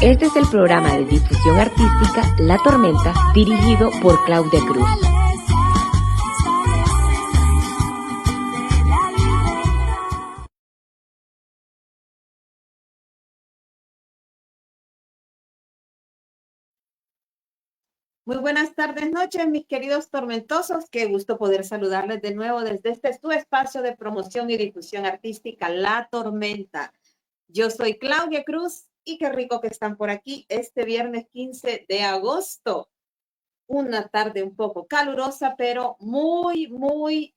Este es el programa de difusión artística La Tormenta, dirigido por Claudia Cruz. Muy buenas tardes, noches, mis queridos tormentosos. Qué gusto poder saludarles de nuevo desde este su espacio de promoción y difusión artística, La Tormenta. Yo soy Claudia Cruz y qué rico que están por aquí este viernes 15 de agosto. Una tarde un poco calurosa, pero muy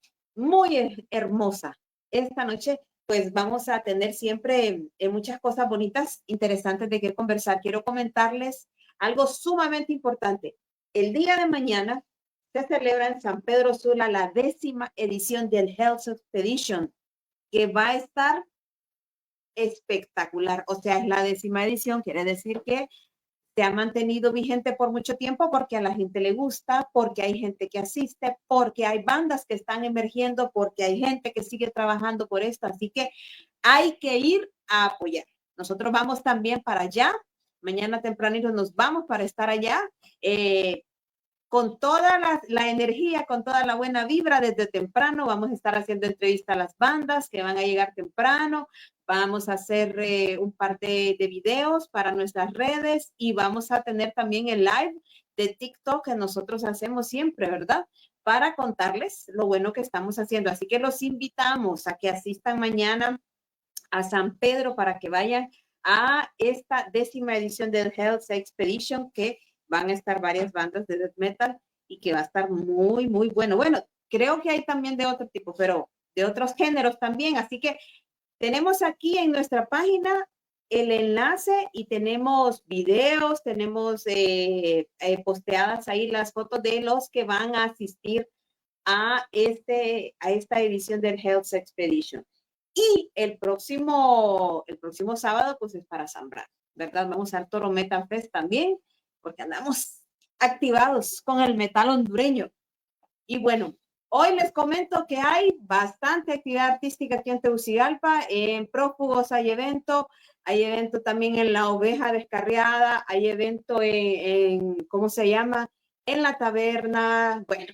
hermosa. Esta noche, pues vamos a tener siempre muchas cosas bonitas, interesantes de qué conversar. Quiero comentarles algo sumamente importante. El día de mañana se celebra en San Pedro Sula la 10ª edición del Health Expedition, que va a estar espectacular. O sea, es la 10ª edición, quiere decir que se ha mantenido vigente por mucho tiempo porque a la gente le gusta, porque hay gente que asiste, porque hay bandas que están emergiendo, porque hay gente que sigue trabajando por esto. Así que hay que ir a apoyar. Nosotros vamos también para allá. Mañana tempranito nos vamos para estar allá. Con toda la energía, con toda la buena vibra desde temprano. Vamos a estar haciendo entrevistas a las bandas que van a llegar temprano. Vamos a hacer un par de videos para nuestras redes y vamos a tener también el live de TikTok que nosotros hacemos siempre, ¿verdad? Para contarles lo bueno que estamos haciendo. Así que los invitamos a que asistan mañana a San Pedro para que vayan a esta 10ª edición del Health Expedition, que van a estar varias bandas de death metal y que va a estar muy bueno. Bueno, creo que hay también de otro tipo, pero de otros géneros también. Así que tenemos aquí en nuestra página el enlace y tenemos videos, tenemos posteadas ahí las fotos de los que van a asistir a esta edición del Health Expedition. Y el próximo sábado, pues es para San Blas, ¿verdad? Vamos al Toro Metal Fest también, porque andamos activados con el metal hondureño. Y bueno, hoy les comento que hay bastante actividad artística aquí en Tegucigalpa. En Prófugos hay evento también en La Oveja Descarriada, hay evento ¿cómo se llama? En La Taberna, bueno,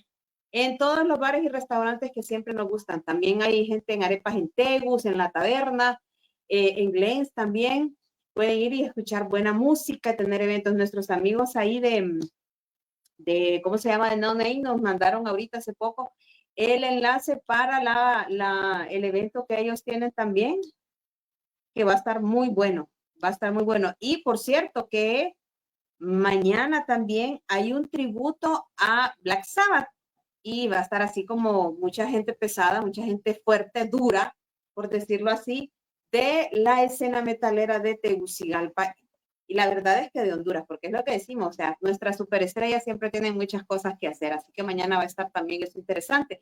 en todos los bares y restaurantes que siempre nos gustan. También hay gente en Arepas en Tegus, en La Taberna, en Glens también. Pueden ir y escuchar buena música, tener eventos. Nuestros amigos ahí de ¿cómo se llama? De No Name, nos mandaron ahorita hace poco el enlace para el evento que ellos tienen también, que va a estar muy bueno, va a estar muy bueno. Y por cierto que mañana también hay un tributo a Black Sabbath y va a estar así como mucha gente pesada, mucha gente fuerte, dura, por decirlo así, de la escena metalera de Tegucigalpa. Y la verdad es que de Honduras, porque es lo que decimos, o sea, nuestras superestrellas siempre tienen muchas cosas que hacer, así que mañana va a estar también, es interesante.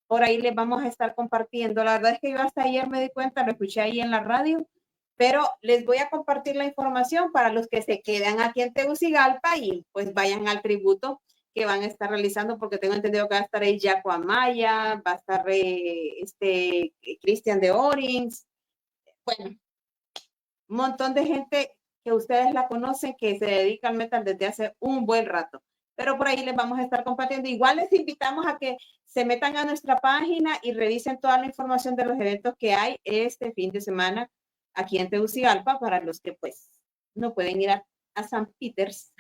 Por ahí les vamos a estar compartiendo. La verdad es que yo hasta ayer me di cuenta, lo escuché ahí en la radio, pero les voy a compartir la información para los que se quedan aquí en Tegucigalpa y pues vayan al tributo que van a estar realizando, porque tengo entendido que va a estar ahí Jaco Amaya, va a estar Cristian de Orings, bueno, un montón de gente que ustedes la conocen, que se dedica al metal desde hace un buen rato. Pero por ahí les vamos a estar compartiendo. Igual les invitamos a que se metan a nuestra página y revisen toda la información de los eventos que hay este fin de semana aquí en Tegucigalpa, para los que pues no pueden ir a San Peters.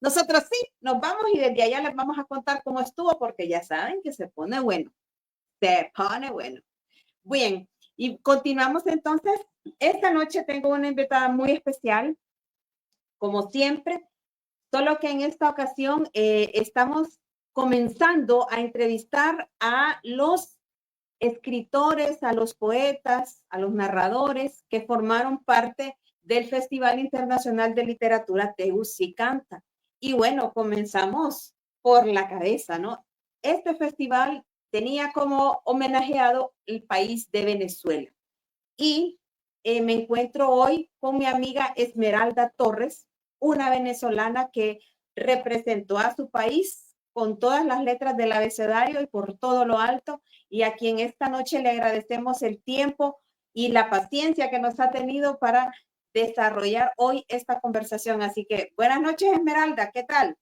Nosotros sí, nos vamos y desde allá les vamos a contar cómo estuvo, porque ya saben que se pone bueno. Se pone bueno. Bien, y continuamos entonces. Esta noche tengo una invitada muy especial, como siempre, solo que en esta ocasión estamos comenzando a entrevistar a los escritores, a los poetas, a los narradores que formaron parte del Festival Internacional de Literatura Tegucigalpa. Y bueno, comenzamos por la cabeza, ¿no? Este festival tenía como homenajeado el país de Venezuela. Y me encuentro hoy con mi amiga Esmeralda Torres, una venezolana que representó a su país con todas las letras del abecedario y por todo lo alto, y a quien esta noche le agradecemos el tiempo y la paciencia que nos ha tenido para desarrollar hoy esta conversación. Así que buenas noches, Esmeralda, ¿qué tal?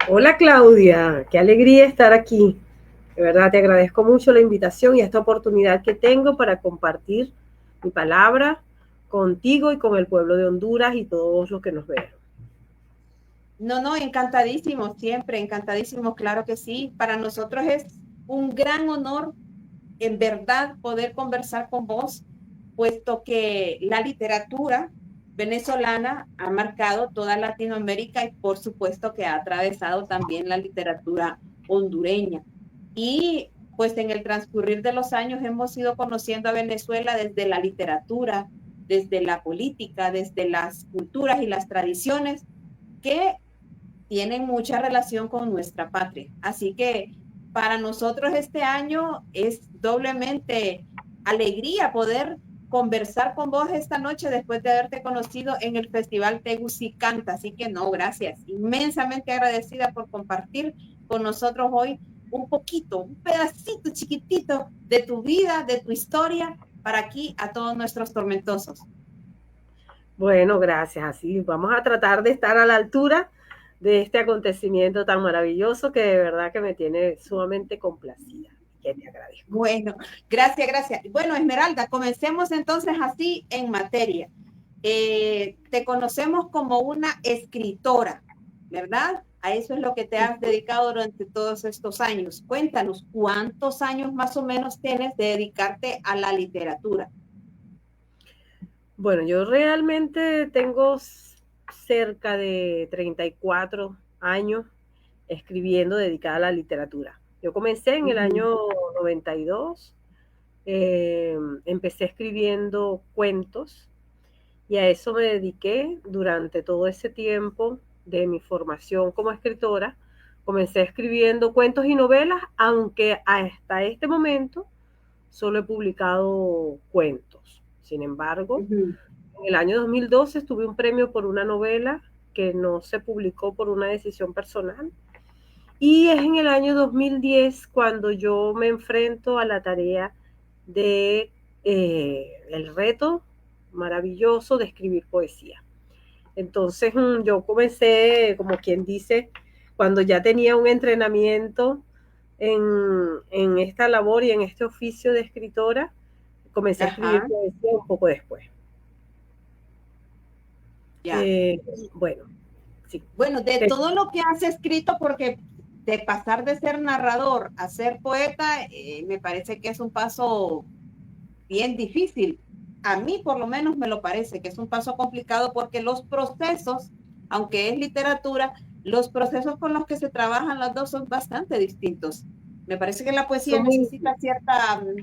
Hola Claudia, qué alegría estar aquí. De verdad te agradezco mucho la invitación y esta oportunidad que tengo para compartir mi palabra contigo y con el pueblo de Honduras y todos los que nos vean. No, encantadísimo, siempre encantadísimo, claro que sí. Para nosotros es un gran honor, en verdad, poder conversar con vos, puesto que la literatura venezolana ha marcado toda Latinoamérica y por supuesto que ha atravesado también la literatura hondureña. Y pues en el transcurrir de los años hemos ido conociendo a Venezuela desde la literatura, desde la política, desde las culturas y las tradiciones que tienen mucha relación con nuestra patria. Así que para nosotros este año es doblemente alegría poder conversar con vos esta noche después de haberte conocido en el Festival Tegucigalpa. Así que no, gracias. Inmensamente agradecida por compartir con nosotros hoy un poquito, un pedacito chiquitito de tu vida, de tu historia, para aquí a todos nuestros tormentosos. Bueno, gracias. Así vamos a tratar de estar a la altura de este acontecimiento tan maravilloso que de verdad que me tiene sumamente complacida. Que te agradezco. Bueno, gracias. Bueno, Esmeralda, comencemos entonces así en materia. Te conocemos como una escritora, ¿verdad? A eso es lo que te has dedicado durante todos estos años. Cuéntanos, ¿cuántos años más o menos tienes de dedicarte a la literatura? Bueno, yo realmente tengo cerca de 34 años escribiendo dedicada a la literatura. Yo comencé en el año 92, empecé escribiendo cuentos y a eso me dediqué durante todo ese tiempo de mi formación como escritora. Comencé escribiendo cuentos y novelas, aunque hasta este momento solo he publicado cuentos. Sin embargo, en el año 2012 tuve un premio por una novela que no se publicó por una decisión personal. Y es en el año 2010 cuando yo me enfrento a la tarea de el reto maravilloso de escribir poesía. Entonces yo comencé, como quien dice, cuando ya tenía un entrenamiento en esta labor y en este oficio de escritora, comencé a escribir poesía un poco después. Bueno, sí. Bueno, de todo lo que has escrito, porque de pasar de ser narrador a ser poeta, me parece que es un paso bien difícil. A mí por lo menos me lo parece que es un paso complicado porque los procesos, aunque es literatura, los procesos con los que se trabajan las dos son bastante distintos. Me parece que la poesía necesita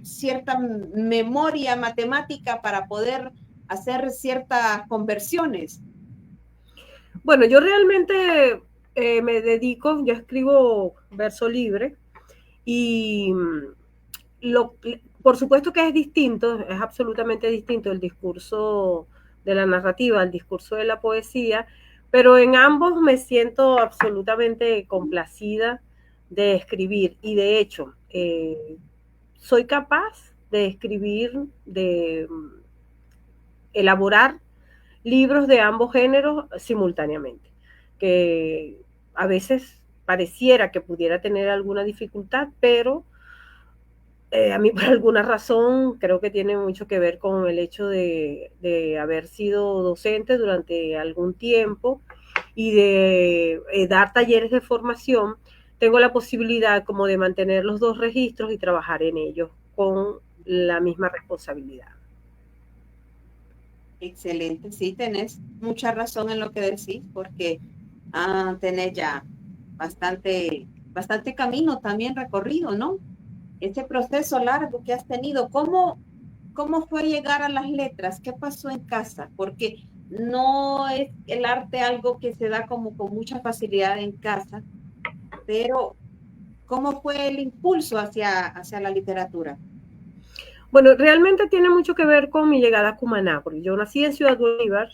cierta memoria matemática para poder hacer ciertas conversiones. Bueno, yo realmente me dedico, yo escribo verso libre y por supuesto que es distinto, es absolutamente distinto el discurso de la narrativa al discurso de la poesía, pero en ambos me siento absolutamente complacida de escribir y de hecho soy capaz de escribir, de elaborar libros de ambos géneros simultáneamente, que a veces pareciera que pudiera tener alguna dificultad, pero a mí por alguna razón creo que tiene mucho que ver con el hecho de haber sido docente durante algún tiempo y de dar talleres de formación. Tengo la posibilidad como de mantener los dos registros y trabajar en ellos con la misma responsabilidad. Excelente, sí, tenés mucha razón en lo que decís, porque tenés ya bastante camino también recorrido, ¿no? Ese proceso largo que has tenido, ¿cómo fue llegar a las letras? ¿Qué pasó en casa? Porque no es el arte algo que se da como con mucha facilidad en casa, pero ¿cómo fue el impulso hacia la literatura? Bueno, realmente tiene mucho que ver con mi llegada a Cumaná, porque yo nací en Ciudad Bolívar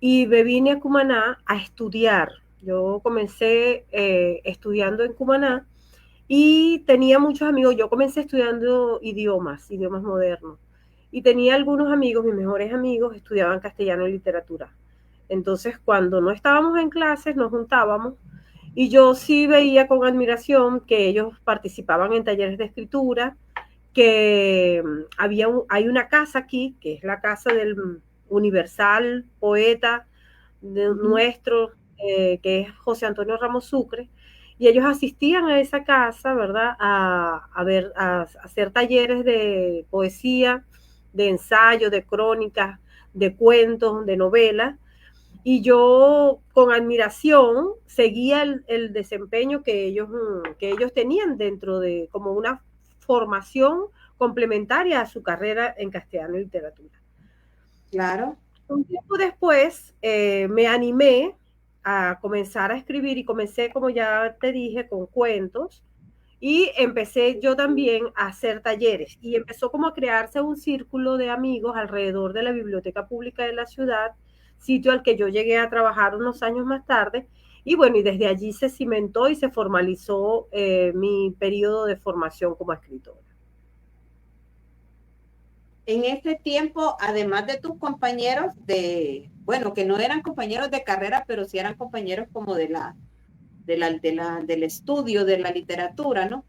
y me vine a Cumaná a estudiar. Yo comencé estudiando en Cumaná y tenía muchos amigos. Yo comencé estudiando idiomas modernos. y tenía algunos amigos, mis mejores amigos, estudiaban castellano y literatura. Entonces, cuando no estábamos en clases, nos juntábamos y yo sí veía con admiración que ellos participaban en talleres de escritura, que hay una casa aquí, que es la casa del universal poeta nuestro, que es José Antonio Ramos Sucre, y ellos asistían a esa casa, ¿verdad? A hacer talleres de poesía, de ensayo, de crónicas, de cuentos, de novelas, y yo con admiración seguía el desempeño que ellos tenían dentro de como una formación complementaria a su carrera en castellano y literatura. Claro. Un tiempo después me animé a comenzar a escribir y comencé, como ya te dije, con cuentos y empecé yo también a hacer talleres y empezó como a crearse un círculo de amigos alrededor de la biblioteca pública de la ciudad, sitio al que yo llegué a trabajar unos años más tarde y bueno, y desde allí se cimentó y se formalizó mi periodo de formación como escritora. En ese tiempo, además de tus compañeros bueno, que no eran compañeros de carrera, pero sí eran compañeros como del estudio, de la literatura, ¿no?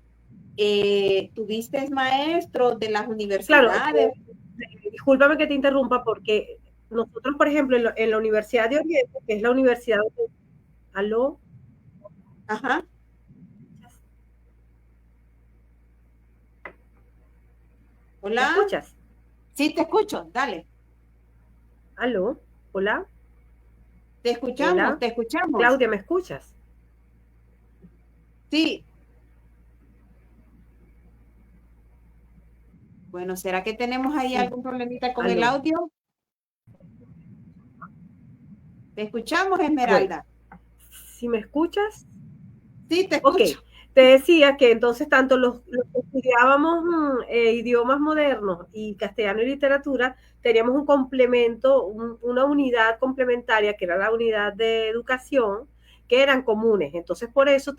Tuviste maestros de las Claro, universidades. discúlpame que te interrumpa porque nosotros, por ejemplo, en la Universidad de Oriente, que es la universidad de... ¿Aló? Ajá. ¿Me Hola. escuchas? Sí, te escucho. Dale. ¿Aló? ¿Hola? Te escuchamos, ¿Hola? te escuchamos. Claudia, ¿me escuchas? Sí. Bueno, ¿será que tenemos ahí Sí. algún problemita con el ¿Aló? audio? Te escuchamos, Bueno, Esmeralda. si me escuchas, Sí, te ok. escucho. Te decía que entonces tanto los que estudiábamos idiomas modernos y castellano y literatura, teníamos un complemento, una unidad complementaria que era la unidad de educación, que eran comunes. Entonces por eso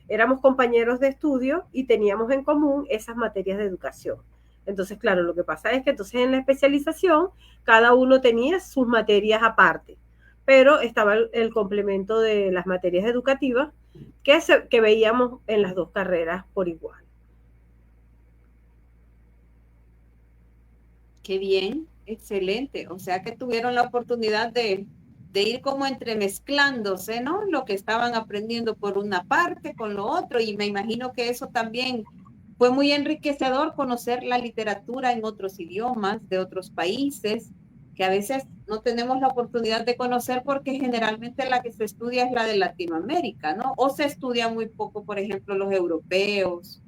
éramos compañeros de estudio y teníamos en común esas materias de educación. Entonces, claro, lo que pasa es que entonces en la especialización cada uno tenía sus materias aparte, pero estaba el complemento de las materias educativas que veíamos en las dos carreras por igual. Qué bien, excelente. O sea que tuvieron la oportunidad de ir como entremezclándose, ¿no? Lo que estaban aprendiendo por una parte con lo otro. Y me imagino que eso también fue muy enriquecedor conocer la literatura en otros idiomas, de otros países, que a veces no tenemos la oportunidad de conocer porque generalmente la que se estudia es la de Latinoamérica, ¿no? O se estudia muy poco, por ejemplo, los europeos.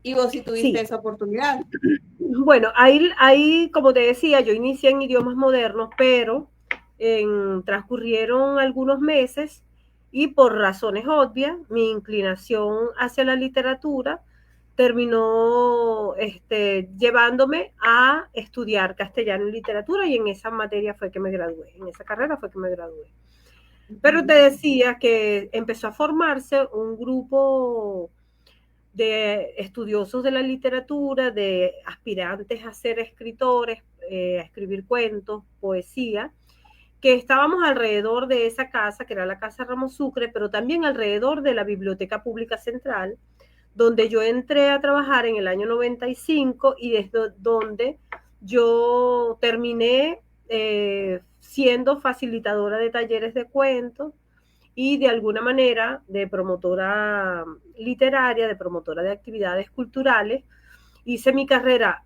Y vos sí tuviste Sí, esa oportunidad. bueno, ahí, como te decía, yo inicié en idiomas modernos, pero transcurrieron algunos meses y por razones obvias, mi inclinación hacia la literatura terminó llevándome a estudiar castellano y literatura y en esa materia fue que me gradué, en esa carrera fue que me gradué. Pero te decía que empezó a formarse un grupo de estudiosos de la literatura, de aspirantes a ser escritores, a escribir cuentos, poesía, que estábamos alrededor de esa casa, que era la Casa Ramos Sucre, pero también alrededor de la Biblioteca Pública Central, donde yo entré a trabajar en el año 95 y desde donde yo terminé siendo facilitadora de talleres de cuentos y de alguna manera de promotora literaria, de promotora de actividades culturales. Hice mi carrera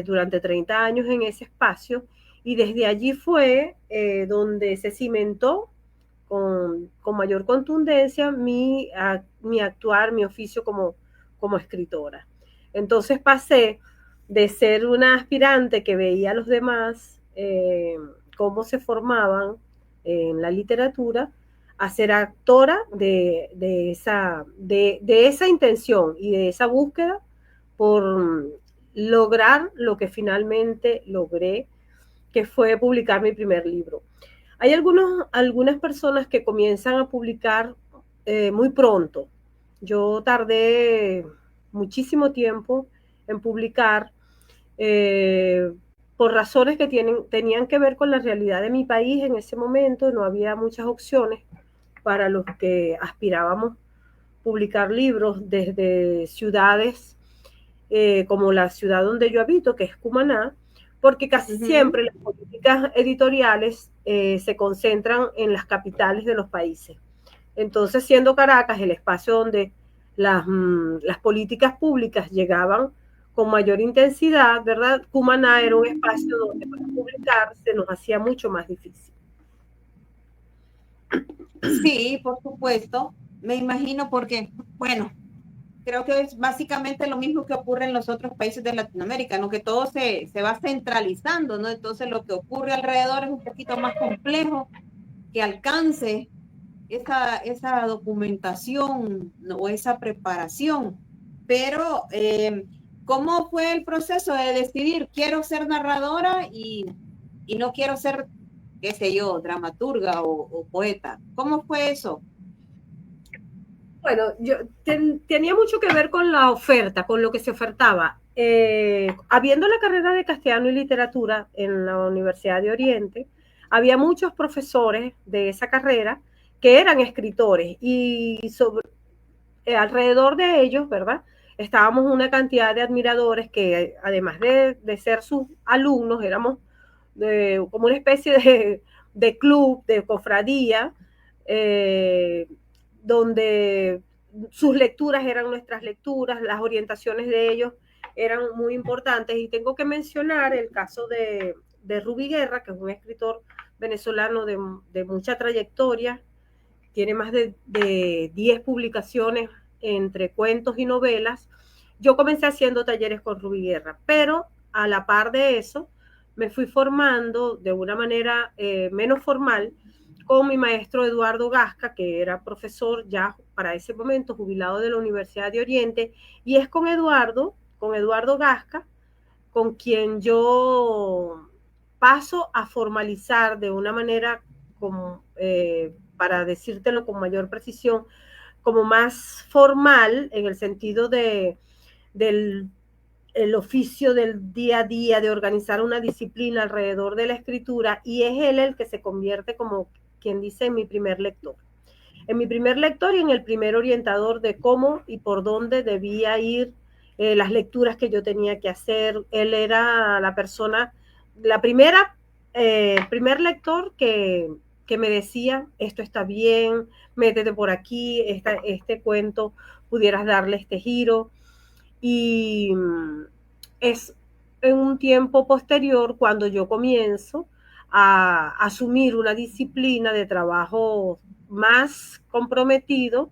durante 30 años en ese espacio y desde allí fue donde se cimentó con mayor contundencia mi actuar, mi oficio como escritora. Entonces pasé de ser una aspirante que veía a los demás cómo se formaban en la literatura a ser actora de esa intención y de esa búsqueda por lograr lo que finalmente logré, que fue publicar mi primer libro. Hay algunas personas que comienzan a publicar muy pronto. Yo tardé muchísimo tiempo en publicar por razones que tenían que ver con la realidad de mi país en ese momento. No había muchas opciones para los que aspirábamos publicar libros desde ciudades como la ciudad donde yo habito, que es Cumaná, porque casi siempre las políticas editoriales se concentran en las capitales de los países. Entonces, siendo Caracas el espacio donde las políticas públicas llegaban con mayor intensidad, ¿verdad? Cumaná era un espacio donde para publicar se nos hacía mucho más difícil. Sí, por supuesto. Me imagino porque, bueno, creo que es básicamente lo mismo que ocurre en los otros países de Latinoamérica, ¿no? Que todo se va centralizando, ¿no? Entonces lo que ocurre alrededor es un poquito más complejo que alcance esa documentación, ¿no? O esa preparación. Pero, ¿cómo fue el proceso de decidir, quiero ser narradora y no quiero ser, qué sé yo, dramaturga o poeta? ¿Cómo fue eso? Bueno, yo tenía mucho que ver con la oferta, con lo que se ofertaba. Habiendo la carrera de castellano y literatura en la Universidad de Oriente, había muchos profesores de esa carrera que eran escritores y alrededor de ellos, ¿verdad? Estábamos una cantidad de admiradores que además de ser sus alumnos, éramos como una especie de club, de cofradía, donde sus lecturas eran nuestras lecturas, las orientaciones de ellos eran muy importantes. Y tengo que mencionar el caso de Rubí Guerra, que es un escritor venezolano de mucha trayectoria, tiene más de 10 publicaciones entre cuentos y novelas. Yo comencé haciendo talleres con Rubí Guerra, pero a la par de eso me fui formando de una manera menos formal con mi maestro Eduardo Gasca, que era profesor ya para ese momento jubilado de la Universidad de Oriente, y es con Eduardo Gasca, con quien yo paso a formalizar de una manera como, para decírtelo con mayor precisión, como más formal en el sentido del el oficio del día a día, de organizar una disciplina alrededor de la escritura, y es él el que se convierte, como quien dice, en mi primer lector. En mi primer lector y en el primer orientador de cómo y por dónde debía ir las lecturas que yo tenía que hacer. Él era la persona, la primer lector que me decía, esto está bien, métete por aquí, este cuento pudieras darle este giro. Y es en un tiempo posterior cuando yo comienzo a asumir una disciplina de trabajo más comprometido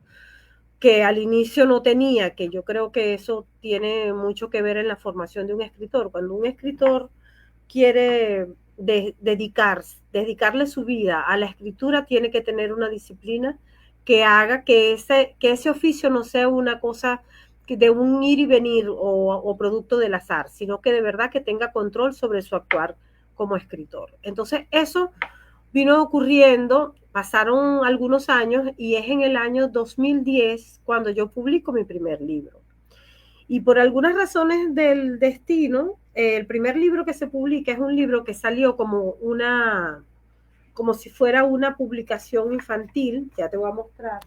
que al inicio no tenía, que yo creo que eso tiene mucho que ver en la formación de un escritor. Cuando un escritor quiere dedicarle su vida a la escritura, tiene que tener una disciplina que haga que ese oficio no sea una cosa de un ir y venir o producto del azar, sino que de verdad que tenga control sobre su actuar como escritor. Entonces eso vino ocurriendo, pasaron algunos años y es en el año 2010 cuando yo publico mi primer libro. Y por algunas razones del destino, el primer libro que se publica es un libro que salió como si fuera una publicación infantil, ya te voy a mostrar,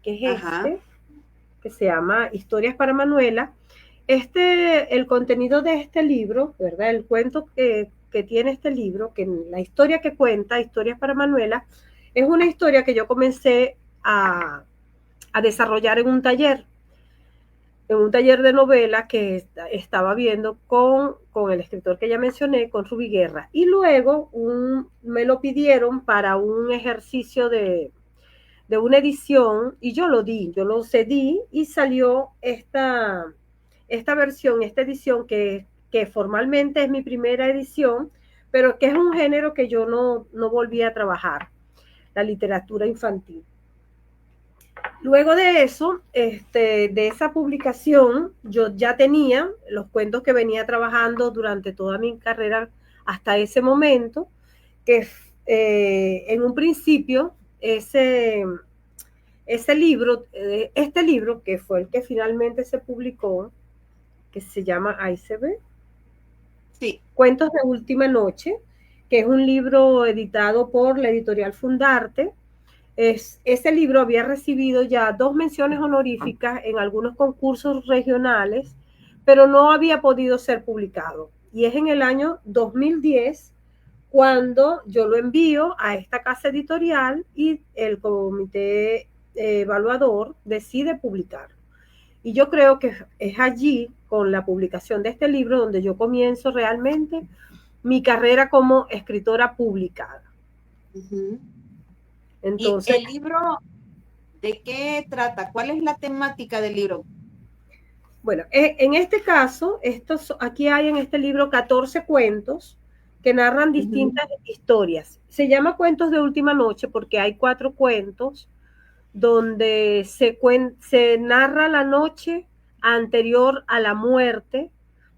que es que se llama Historias para Manuela. El contenido de este libro, ¿verdad? El cuento que tiene este libro, que la historia que cuenta, Historias para Manuela, es una historia que yo comencé a desarrollar en un taller de novela que estaba viendo con el escritor que ya mencioné, con Rubí Guerra. Y luego me lo pidieron para un ejercicio de una edición y yo lo cedí y salió esta versión, esta edición que formalmente es mi primera edición, pero que es un género que yo no volví a trabajar, la literatura infantil. Luego de eso, de esa publicación, yo ya tenía los cuentos que venía trabajando durante toda mi carrera hasta ese momento, que en un principio este libro, que fue el que finalmente se publicó, que se llama Iceberg, Sí. Cuentos de Última Noche, que es un libro editado por la editorial Fundarte. Ese libro había recibido ya 2 menciones honoríficas en algunos concursos regionales, pero no había podido ser publicado. Y es en el año 2010 cuando yo lo envío a esta casa editorial y el comité evaluador decide publicarlo. Y yo creo que es allí, con la publicación de este libro, donde yo comienzo realmente mi carrera como escritora publicada. Uh-huh. Entonces, ¿Y el libro de qué trata? ¿Cuál es la temática del libro? bueno, en este caso, aquí hay en este libro 14 cuentos que narran distintas historias. Se llama Cuentos de Última Noche porque hay 4 cuentos donde se narra la noche anterior a la muerte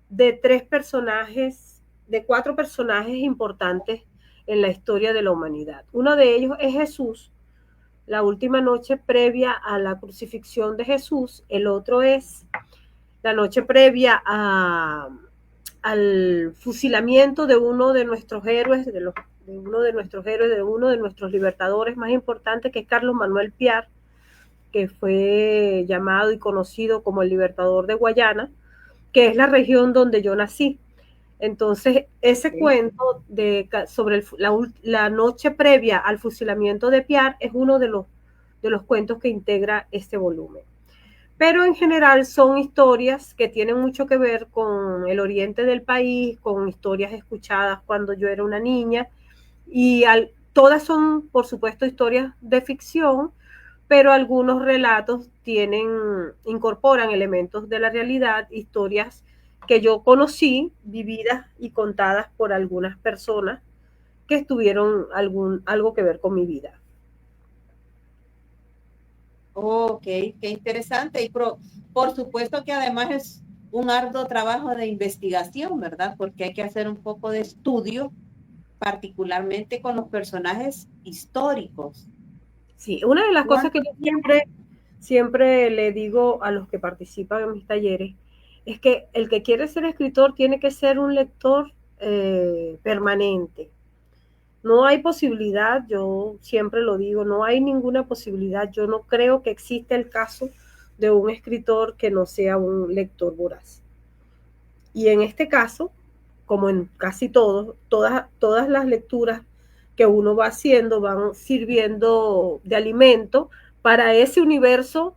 de 3 personajes, de 4 personajes importantes en la historia de la humanidad. Uno de ellos es Jesús, la última noche previa a la crucifixión de Jesús. El otro es la noche previa al fusilamiento de uno de nuestros héroes, de uno de nuestros libertadores más importantes, que es Carlos Manuel Piar, que fue llamado y conocido como el libertador de Guayana, que es la región donde yo nací. Entonces, ese cuento sobre la noche previa al fusilamiento de Piar es uno de los cuentos que integra este volumen. Pero en general son historias que tienen mucho que ver con el oriente del país, con historias escuchadas cuando yo era una niña, y todas son, por supuesto, historias de ficción, pero algunos relatos incorporan elementos de la realidad, historias que yo conocí, vividas y contadas por algunas personas que tuvieron algo que ver con mi vida. Ok, qué interesante. Y por supuesto que además es un arduo trabajo de investigación, ¿verdad? Porque hay que hacer un poco de estudio, particularmente con los personajes históricos. Sí, una de las cosas que ¿Cuánto yo tiempo? siempre le digo a los que participan en mis talleres es que el que quiere ser escritor tiene que ser un lector permanente. No hay posibilidad, yo siempre lo digo, no hay ninguna posibilidad. Yo no creo que exista el caso de un escritor que no sea un lector voraz. Y en este caso, como en casi todas las lecturas que uno va haciendo van sirviendo de alimento para ese universo,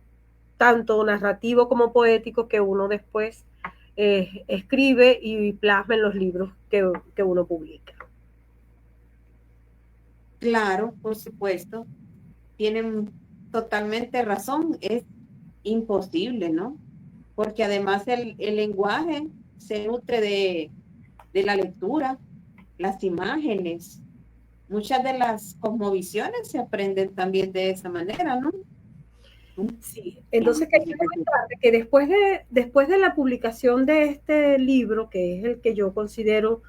tanto narrativo como poético, que uno después escribe y plasma en los libros que uno publica. Claro, por supuesto. Tienen totalmente razón. Es imposible, ¿no? Porque además el lenguaje se nutre de la lectura, las imágenes. Muchas de las cosmovisiones se aprenden también de esa manera, ¿no? Sí, entonces quería comentarte que después de la publicación de este libro, que es el que yo considero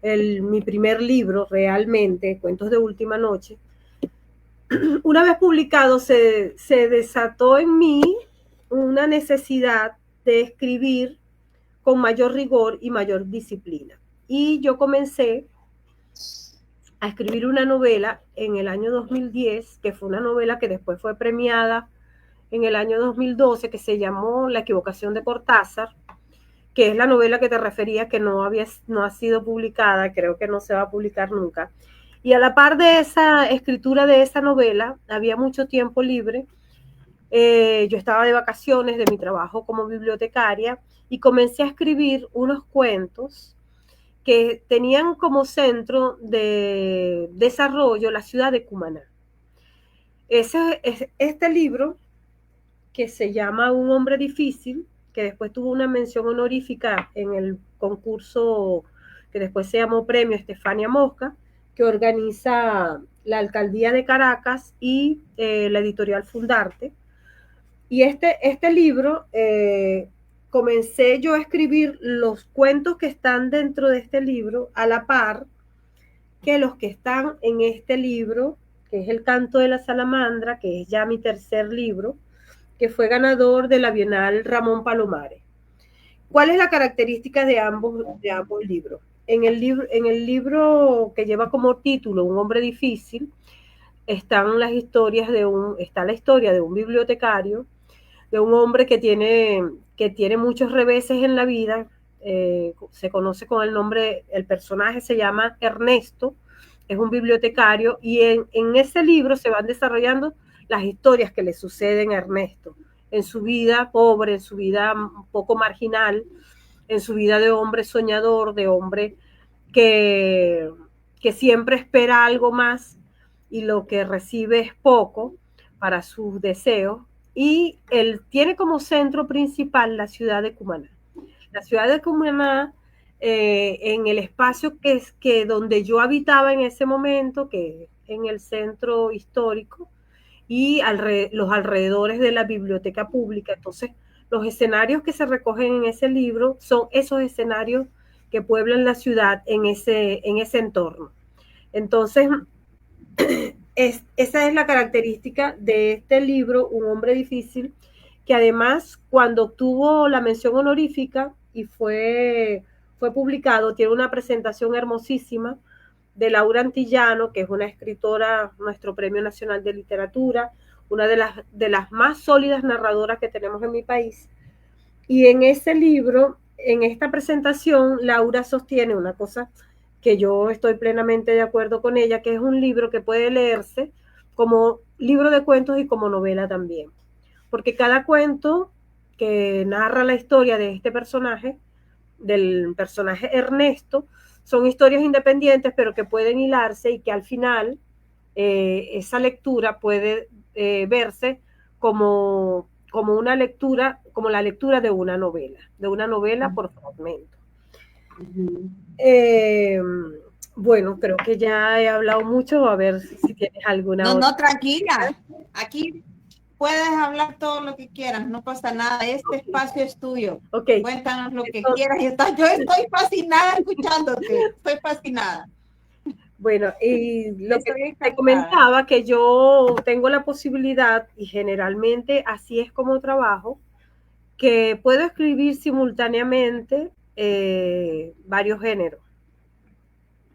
mi primer libro realmente, Cuentos de Última Noche, una vez publicado se desató en mí una necesidad de escribir con mayor rigor y mayor disciplina. Y yo comencé a escribir una novela en el año 2010, que fue una novela que después fue premiada en el año 2012, que se llamó La equivocación de Cortázar, que es la novela que te refería, que no ha sido publicada, creo que no se va a publicar nunca. Y a la par de esa escritura de esa novela, había mucho tiempo libre. Yo estaba de vacaciones de mi trabajo como bibliotecaria y comencé a escribir unos cuentos que tenían como centro de desarrollo la ciudad de Cumaná. Este libro, que se llama Un hombre difícil, que después tuvo una mención honorífica en el concurso que después se llamó Premio Estefania Mosca, que organiza la Alcaldía de Caracas y la editorial Fundarte. Y este libro, comencé yo a escribir los cuentos que están dentro de este libro a la par que los que están en este libro, que es El Canto de la Salamandra, que es ya mi tercer libro, que fue ganador de la Bienal Ramón Palomares. ¿Cuál es la característica de ambos libros? en el libro que lleva como título Un hombre difícil, está la historia de un bibliotecario, de un hombre que tiene muchos reveses en la vida. Se conoce con el nombre, el personaje se llama Ernesto, es un bibliotecario, y en ese libro se van desarrollando las historias que le suceden a Ernesto en su vida pobre, en su vida un poco marginal, en su vida de hombre soñador, de hombre que, que siempre espera algo más y lo que recibe es poco para sus deseos. Y él tiene como centro principal la ciudad de Cumaná. La ciudad de Cumaná, en el espacio que donde yo habitaba en ese momento, que en el centro histórico, y los alrededores de la biblioteca pública. Entonces, los escenarios que se recogen en ese libro son esos escenarios que pueblan la ciudad en ese entorno. Entonces, esa es la característica de este libro, Un hombre difícil, que además, cuando obtuvo la mención honorífica y fue publicado, tiene una presentación hermosísima de Laura Antillano, que es una escritora, nuestro Premio Nacional de Literatura, una de las más sólidas narradoras que tenemos en mi país. Y en ese libro, en esta presentación, Laura sostiene una cosa que yo estoy plenamente de acuerdo con ella, que es un libro que puede leerse como libro de cuentos y como novela también. Porque cada cuento que narra la historia de este personaje, del personaje Ernesto, son historias independientes, pero que pueden hilarse y que al final esa lectura puede verse como una lectura, como la lectura de una novela por fragmento. Bueno, creo que ya he hablado mucho, a ver si tienes alguna otra. No, tranquila, aquí puedes hablar todo lo que quieras, no pasa nada, este espacio es tuyo. Cuéntanos lo que quieras. Yo estoy fascinada escuchándote, estoy fascinada. Bueno, y lo que te comentaba, que yo tengo la posibilidad, y generalmente así es como trabajo, que puedo escribir simultáneamente varios géneros.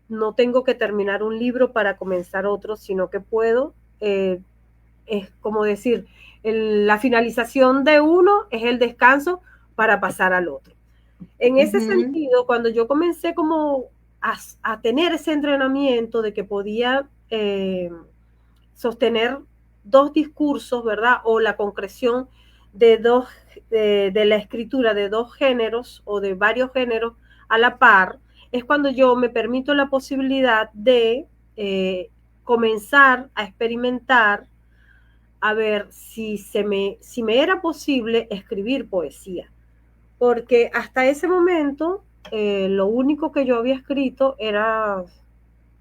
No tengo que terminar un libro para comenzar otro, sino que puedo, es como decir, la finalización de uno es el descanso para pasar al otro. En ese sentido, cuando yo comencé como a tener ese entrenamiento de que podía sostener dos discursos, ¿verdad? O la concreción de la escritura de dos géneros o de varios géneros a la par, es cuando yo me permito la posibilidad de comenzar a experimentar, a ver si me era posible escribir poesía. Porque hasta ese momento lo único que yo había escrito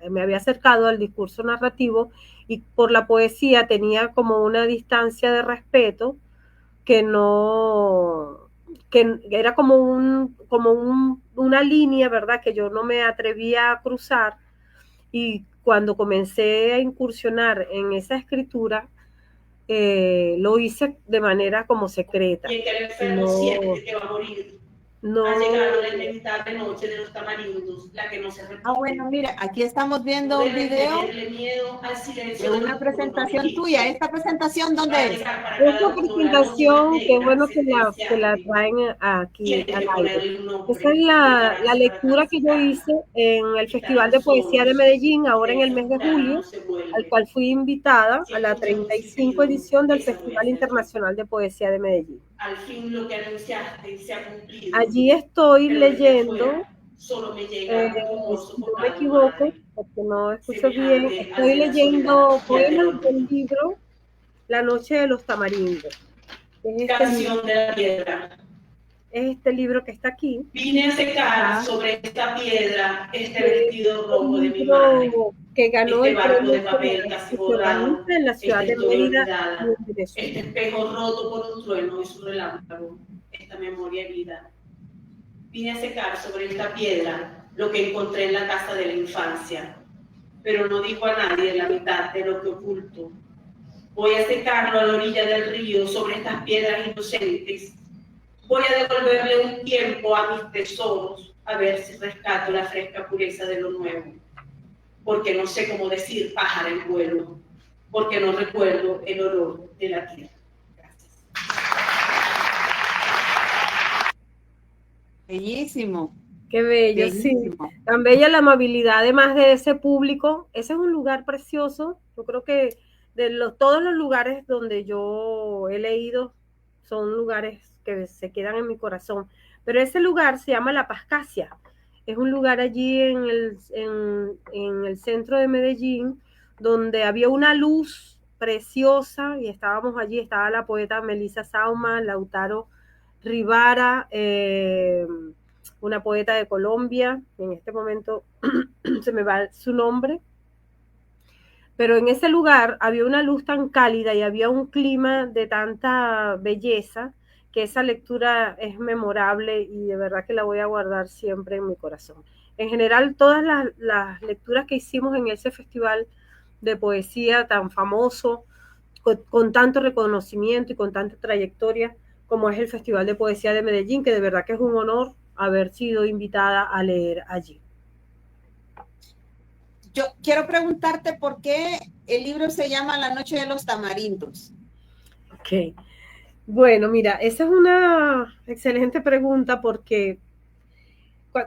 me había acercado al discurso narrativo, y por la poesía tenía como una distancia de respeto que era como una línea, ¿verdad? Que yo no me atrevía a cruzar, y cuando comencé a incursionar en esa escritura, lo hice de manera como secreta. Y en que el enfermo siente que va a morir. Ha llegado la inevitable noche de los tamarindos, la que no se repite. Bueno, mira, aquí estamos viendo un video de una presentación tuya. ¿Esta presentación dónde es? Esta presentación, qué bueno que la traen aquí al aire. Esa es la lectura que yo hice en el Festival de Poesía de Medellín, ahora en el mes de julio, al cual fui invitada a la 35 edición del Festival Internacional de Poesía de Medellín. Al fin lo que anunciaste se ha cumplido. Allí estoy leyendo, solo me llega si no me equivoco, porque no escucho bien, estoy leyendo poemas del libro La noche de los tamarindos. Canción de la piedra. Es este libro que está aquí. Vine a secar sobre esta piedra este vestido rojo de mi madre. Que ganó este el barco de premio papel casi borrado, en la ciudad de Mérida, este espejo roto por un trueno y su relámpago, esta memoria herida. Vine a secar sobre esta piedra lo que encontré en la casa de la infancia, pero no dijo a nadie la mitad de lo que oculto. Voy a secarlo a la orilla del río sobre estas piedras inocentes. Voy a devolverle un tiempo a mis tesoros a ver si rescato la fresca pureza de lo nuevo, porque no sé cómo decir pájaro en vuelo, porque no recuerdo el olor de la tierra. Gracias. Bellísimo. Qué bello, Bellísimo. sí. Tan bella la amabilidad, además de ese público. Ese es un lugar precioso. Yo creo que todos los lugares donde yo he leído son lugares que se quedan en mi corazón. Pero ese lugar se llama La Pascasia. Es un lugar allí en el centro de Medellín, donde había una luz preciosa y estábamos allí. Estaba la poeta Melissa Sauma, Lautaro Rivara, una poeta de Colombia, en este momento se me va su nombre, pero en ese lugar había una luz tan cálida y había un clima de tanta belleza que esa lectura es memorable y de verdad que la voy a guardar siempre en mi corazón. En general, todas las lecturas que hicimos en ese festival de poesía tan famoso, con tanto reconocimiento y con tanta trayectoria, como es el Festival de Poesía de Medellín, que de verdad que es un honor haber sido invitada a leer allí. Yo quiero preguntarte por qué el libro se llama La Noche de los Tamarindos. Ok. Bueno, mira, esa es una excelente pregunta porque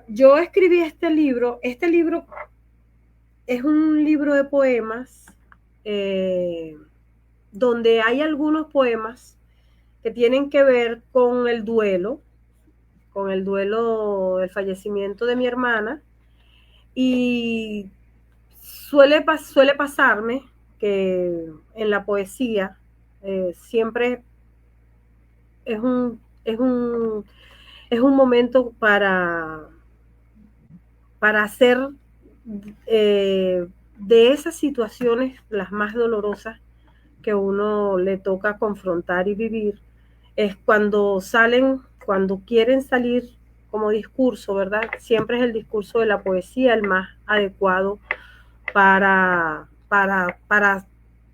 yo escribí este libro es un libro de poemas donde hay algunos poemas que tienen que ver con el duelo del fallecimiento de mi hermana, y suele pasarme que en la poesía siempre es un momento para hacer de esas situaciones las más dolorosas que uno le toca confrontar y vivir, es cuando quieren salir como discurso, ¿verdad? Siempre es el discurso de la poesía el más adecuado para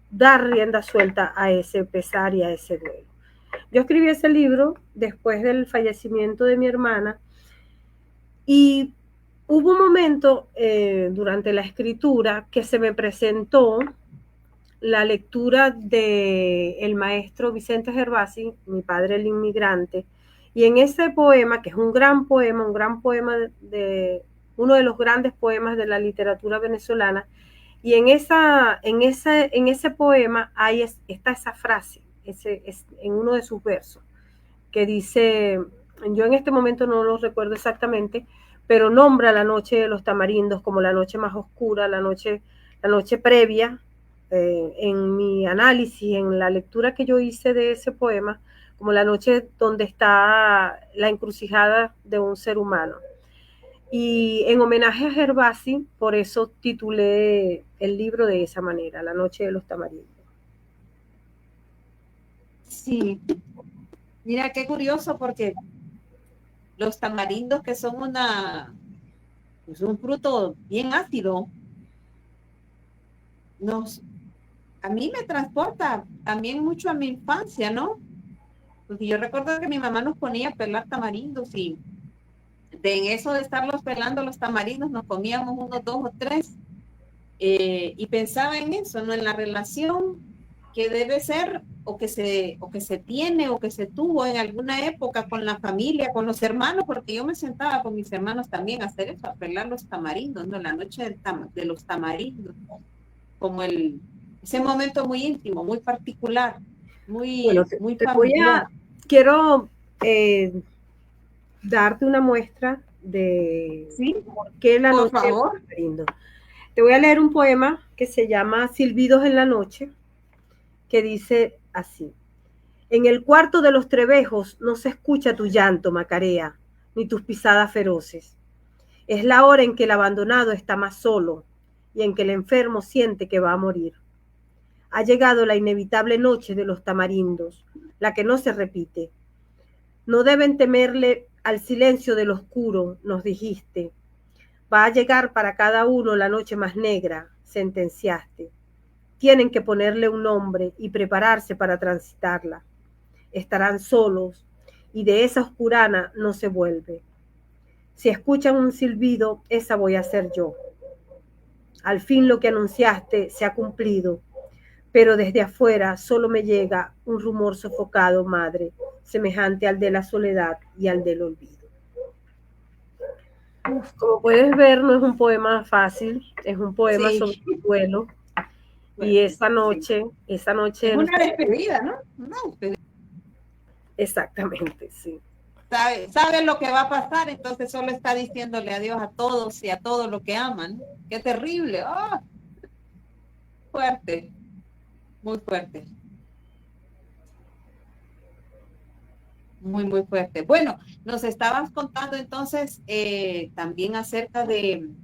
dar rienda suelta a ese pesar y a ese duelo. Yo escribí ese libro después del fallecimiento de mi hermana y hubo un momento durante la escritura que se me presentó la lectura del maestro Vicente Gervasi, Mi padre el inmigrante, y en ese poema, que es un gran poema de uno de los grandes poemas de la literatura venezolana, y en ese poema está esa frase, en uno de sus versos, que dice, yo en este momento no lo recuerdo exactamente, pero nombra la noche de los tamarindos como la noche más oscura, la noche previa. En mi análisis, en la lectura que yo hice de ese poema, como la noche donde está la encrucijada de un ser humano. Y en homenaje a Gervasi, por eso titulé el libro de esa manera, La noche de los tamarindos. Sí, mira qué curioso, porque los tamarindos, que son un fruto bien ácido, a mí me transporta también mucho a mi infancia, ¿no? Porque yo recuerdo que mi mamá nos ponía a pelar tamarindos y en eso de estarlos pelando los tamarindos nos comíamos unos 2 o 3 y pensaba en eso, ¿no? En la relación que debe ser o que se tiene o que se tuvo en alguna época con la familia, con los hermanos, porque yo me sentaba con mis hermanos también a hacer eso, a pelar los tamarindos, ¿no? La noche de los tamarindos, como ese momento muy íntimo, muy particular, muy familiar. Quiero darte una muestra de por qué la noche de los tamarindos. Te voy a leer un poema que se llama Silbidos en la noche, que dice así: en el cuarto de los trebejos no se escucha tu llanto, Macarea, ni tus pisadas feroces. Es la hora en que el abandonado está más solo y en que el enfermo siente que va a morir. Ha llegado la inevitable noche de los tamarindos, la que no se repite. No deben temerle al silencio del oscuro, nos dijiste. Va a llegar para cada uno la noche más negra, sentenciaste. Tienen que ponerle un nombre y prepararse para transitarla. Estarán solos y de esa oscurana no se vuelve. Si escuchan un silbido, esa voy a ser yo. Al fin lo que anunciaste se ha cumplido, pero desde afuera solo me llega un rumor sofocado, madre, semejante al de la soledad y al del olvido. Como puedes ver, no es un poema fácil, es un poema Sí. sobre el duelo. Bueno, Y esa sí. noche... Es una despedida, ¿no? Una despedida. Exactamente, sí. Sabe lo que va a pasar, entonces solo está diciéndole adiós a todos y a todo lo que aman. Qué terrible. ¡Oh! Fuerte, muy fuerte. Muy, muy fuerte. Bueno, nos estabas contando entonces también acerca del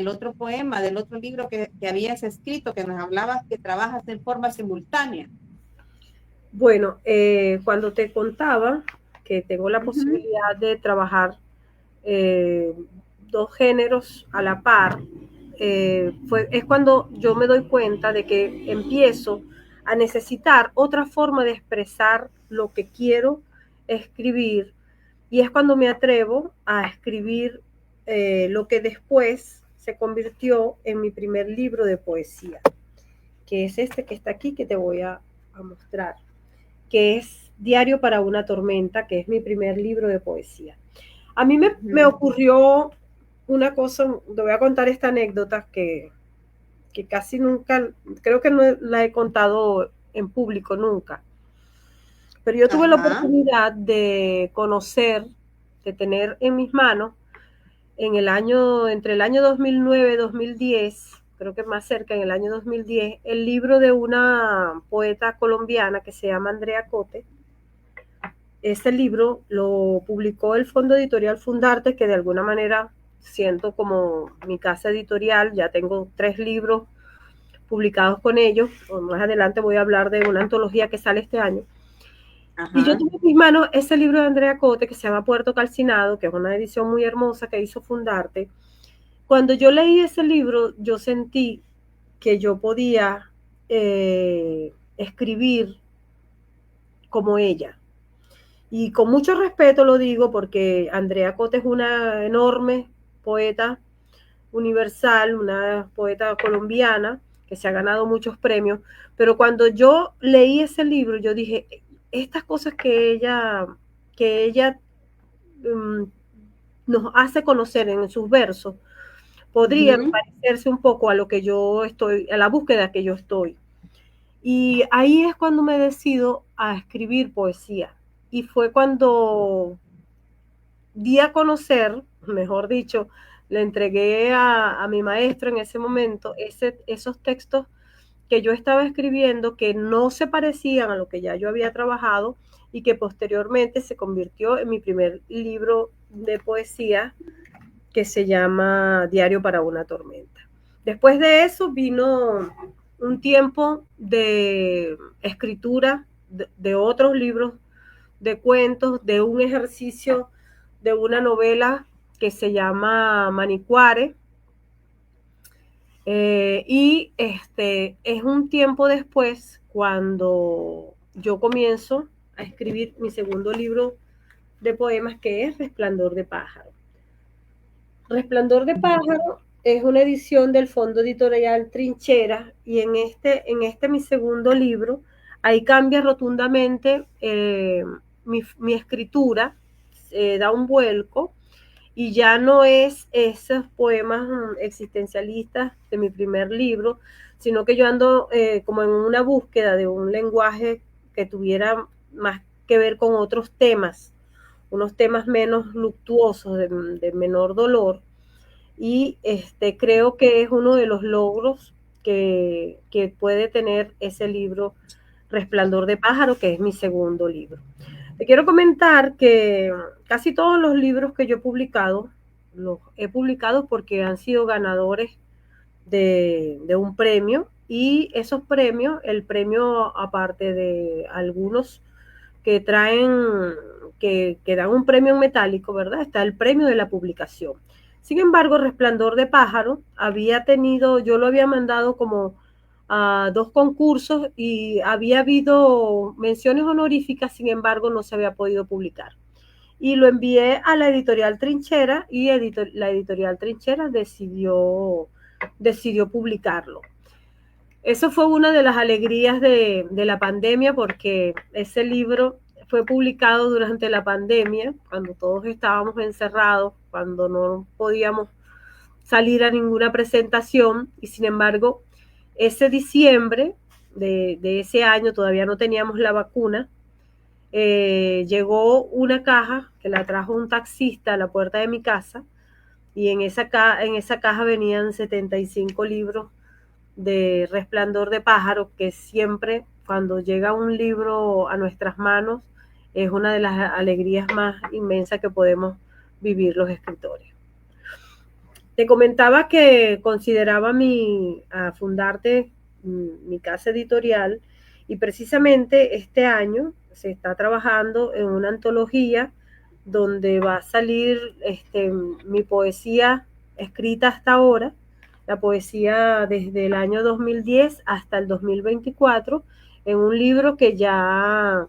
otro poema, del otro libro que habías escrito, que nos hablabas que trabajas en forma simultánea. Bueno, cuando te contaba que tengo la posibilidad de trabajar dos géneros a la par, es cuando yo me doy cuenta de que empiezo a necesitar otra forma de expresar lo que quiero escribir, y es cuando me atrevo a escribir lo que después se convirtió en mi primer libro de poesía, que es este que está aquí, que te voy a mostrar, que es Diario para una tormenta, que es mi primer libro de poesía. A mí me ocurrió una cosa, te voy a contar esta anécdota que casi nunca, creo que no la he contado en público nunca, pero yo tuve la oportunidad de conocer, de tener en mis manos, entre el año 2009 y 2010, creo que más cerca, en el año 2010, el libro de una poeta colombiana que se llama Andrea Cote. Ese libro lo publicó el Fondo Editorial Fundarte, que de alguna manera siento como mi casa editorial. Ya tengo 3 libros publicados con ellos. Más adelante voy a hablar de una antología que sale este año. Ajá. Y yo tuve en mis manos ese libro de Andrea Cote que se llama Puerto Calcinado, que es una edición muy hermosa que hizo Fundarte. Cuando yo leí ese libro, yo sentí que yo podía escribir como ella. Y con mucho respeto lo digo porque Andrea Cote es una enorme poeta universal, una poeta colombiana que se ha ganado muchos premios, pero cuando yo leí ese libro, yo dije, estas cosas que ella nos hace conocer en sus versos, podrían parecerse un poco a lo que yo estoy, a la búsqueda que yo estoy. Y ahí es cuando me decido a escribir poesía. Y fue cuando di a conocer, mejor dicho, le entregué a mi maestro en ese momento esos textos que yo estaba escribiendo, que no se parecían a lo que ya yo había trabajado y que posteriormente se convirtió en mi primer libro de poesía, que se llama Diario para una tormenta. Después de eso vino un tiempo de escritura de otros libros de cuentos, de un ejercicio de una novela que se llama Manicuare, y es un tiempo después cuando yo comienzo a escribir mi segundo libro de poemas, que es Resplandor de Pájaro. Resplandor de Pájaro es una edición del Fondo Editorial Trinchera, y en este mi segundo libro, ahí cambia rotundamente mi escritura, da un vuelco, y ya no es esos poemas existencialistas de mi primer libro, sino que yo ando como en una búsqueda de un lenguaje que tuviera más que ver con otros temas, unos temas menos luctuosos, de menor dolor, y creo que es uno de los logros que puede tener ese libro Resplandor de Pájaro, que es mi segundo libro. Te quiero comentar que casi todos los libros que yo he publicado, los he publicado porque han sido ganadores de un premio, y esos premios, el premio, aparte de algunos que traen, que dan un premio en metálico, ¿verdad? Está el premio de la publicación. Sin embargo, Resplandor de Pájaro yo lo había mandado como a 2 concursos y había habido menciones honoríficas, sin embargo, no se había podido publicar. y lo envié a la editorial Trinchera y la editorial Trinchera decidió publicarlo. Eso fue una de las alegrías de la pandemia, porque ese libro fue publicado durante la pandemia, cuando todos estábamos encerrados, cuando no podíamos salir a ninguna presentación, y sin embargo, ese diciembre de ese año, todavía no teníamos la vacuna, llegó una caja que la trajo un taxista a la puerta de mi casa, y en esa caja venían 75 libros de Resplandor de Pájaros, que siempre cuando llega un libro a nuestras manos es una de las alegrías más inmensas que podemos vivir los escritores. Te comentaba que consideraba fundarte mi casa editorial, y precisamente este año se está trabajando en una antología donde va a salir mi poesía escrita hasta ahora, la poesía desde el año 2010 hasta el 2024, en un libro que ya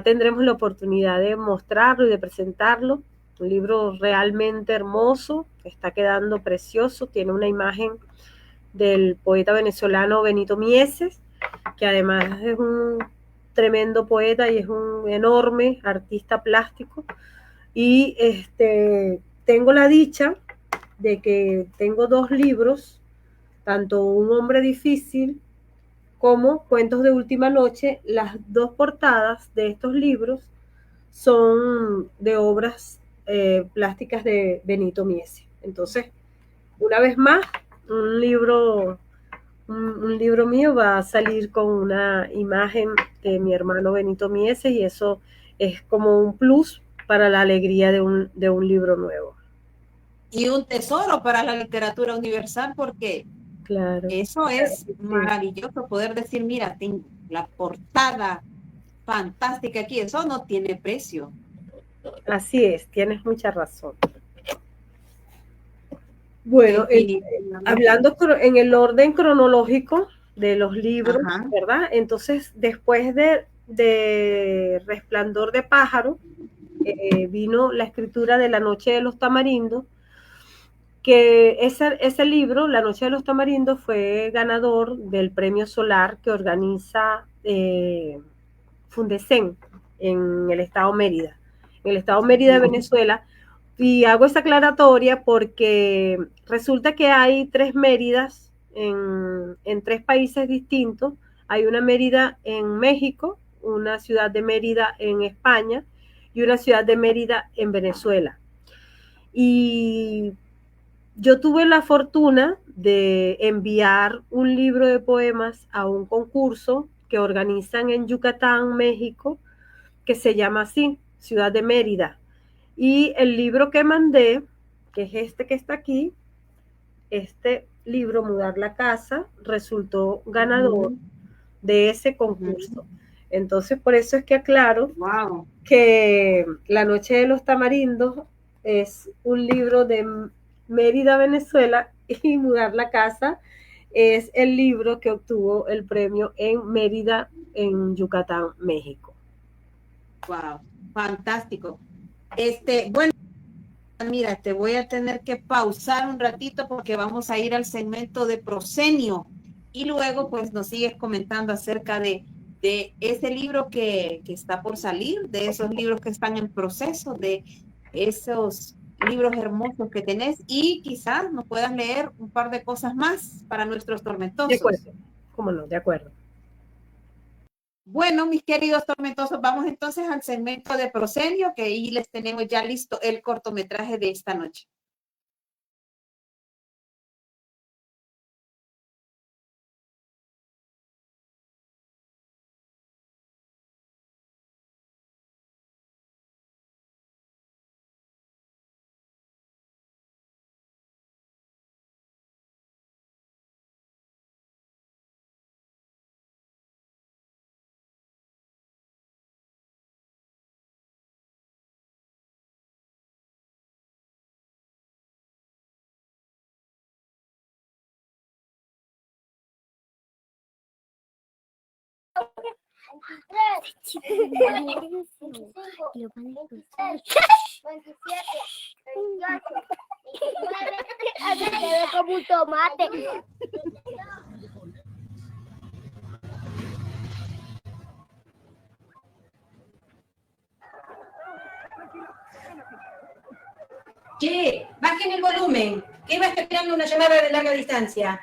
tendremos la oportunidad de mostrarlo y de presentarlo. Un libro realmente hermoso, está quedando precioso, tiene una imagen del poeta venezolano Benito Mieses, que además es un tremendo poeta y es un enorme artista plástico. Y tengo la dicha de que tengo 2 libros, tanto Un hombre difícil como Cuentos de última noche. Las 2 portadas de estos libros son de obras plásticas de Benito Mieses. Entonces, una vez más, un libro mío va a salir con una imagen de mi hermano Benito Mieses, y eso es como un plus para la alegría de un libro nuevo. Y un tesoro para la literatura universal, porque claro, eso es sí. maravilloso, poder decir, mira, tengo la portada fantástica aquí, eso no tiene precio. Así es, tienes mucha razón. Bueno, hablando en el orden cronológico de los libros, ajá, ¿verdad? Entonces, después de Resplandor de Pájaro, vino la escritura de La Noche de los Tamarindos, que ese libro, La Noche de los Tamarindos, fue ganador del Premio Solar que organiza Fundecen en el estado Mérida. En el estado Mérida de Venezuela. Y hago esa aclaratoria porque resulta que hay 3 Méridas en 3 países distintos. Hay una Mérida en México, una ciudad de Mérida en España y una ciudad de Mérida en Venezuela. Y yo tuve la fortuna de enviar un libro de poemas a un concurso que organizan en Yucatán, México, que se llama así, Ciudad de Mérida. Y el libro que mandé, que es este que está aquí, este libro, Mudar la Casa, resultó ganador de ese concurso. Entonces, por eso es que aclaro que La Noche de los Tamarindos es un libro de Mérida, Venezuela, y Mudar la Casa es el libro que obtuvo el premio en Mérida, en Yucatán, México. Wow, fantástico. Bueno, mira, te voy a tener que pausar un ratito porque vamos a ir al segmento de Proscenio y luego pues nos sigues comentando acerca de ese libro que está por salir, de esos libros que están en proceso, de esos libros hermosos que tenés, y quizás nos puedas leer un par de cosas más para nuestros tormentosos. De acuerdo, cómo no, de acuerdo. Bueno, mis queridos tormentosos, vamos entonces al segmento de Proscenio, que ahí les tenemos ya listo el cortometraje de esta noche. Se ve como un tomate. Che, bajen el volumen. ¿Qué va esperando una llamada de larga distancia?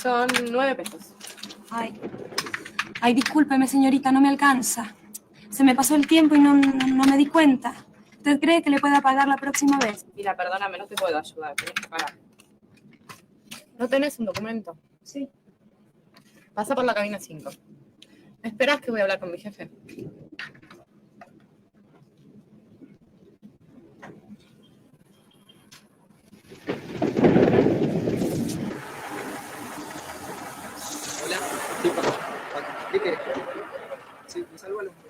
Son 9 pesos. Ay, discúlpeme, señorita, no me alcanza. Se me pasó el tiempo y no me di cuenta. ¿Usted cree que le pueda pagar la próxima vez? Mira, perdóname, no te puedo ayudar, tenés que pagar. ¿No tenés un documento? Sí. Pasa por la cabina 5. ¿Me esperás que voy a hablar con mi jefe? Hola. Sí, papá. ¿Qué querés? Sí, me salvo a los mujeres.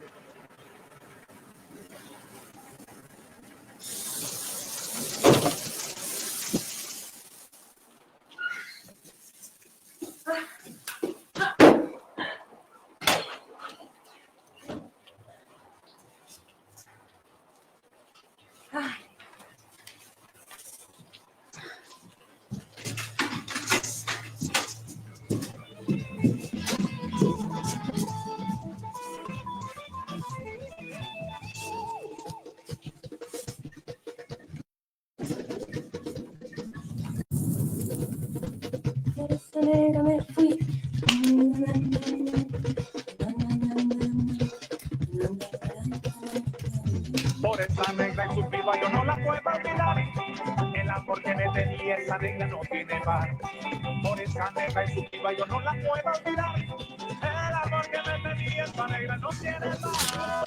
Esa negra me fui. Por esa negra en su vida yo no la puedo olvidar. El amor que le tenía esa negra no tiene par. Por esa negra en su vida yo no la puedo olvidar. El amor que me tenía esa negra no tiene par.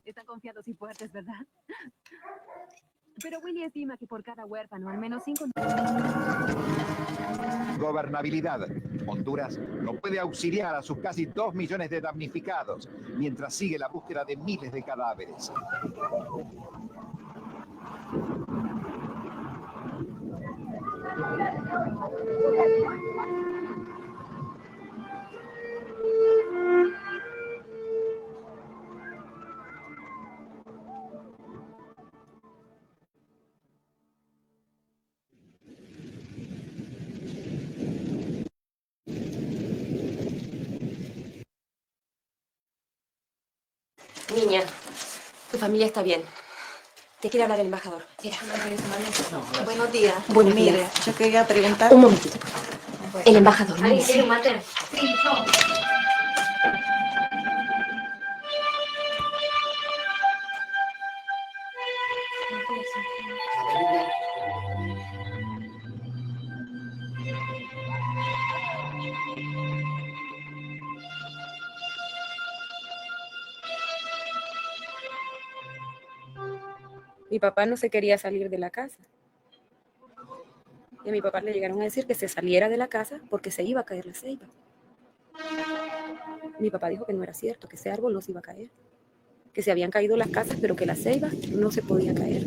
Están confiados y fuertes, ¿verdad? Pero Willy estima que por cada huérfano, al menos 5... Gobernabilidad. Honduras no puede auxiliar a sus casi 2 millones de damnificados mientras sigue la búsqueda de miles de cadáveres. Niña, tu familia está bien. Te quiere hablar el embajador. Mira. Buenos días. Buenos Mire, días. yo quería preguntar... Un momentito, por favor. El embajador. ¿Alguien Sí. quiere un mate? Mi papá no se quería salir de la casa. Y a mi papá le llegaron a decir que se saliera de la casa porque se iba a caer la ceiba. Mi papá dijo que no era cierto, que ese árbol no se iba a caer. Que se habían caído las casas, pero que la ceiba no se podía caer.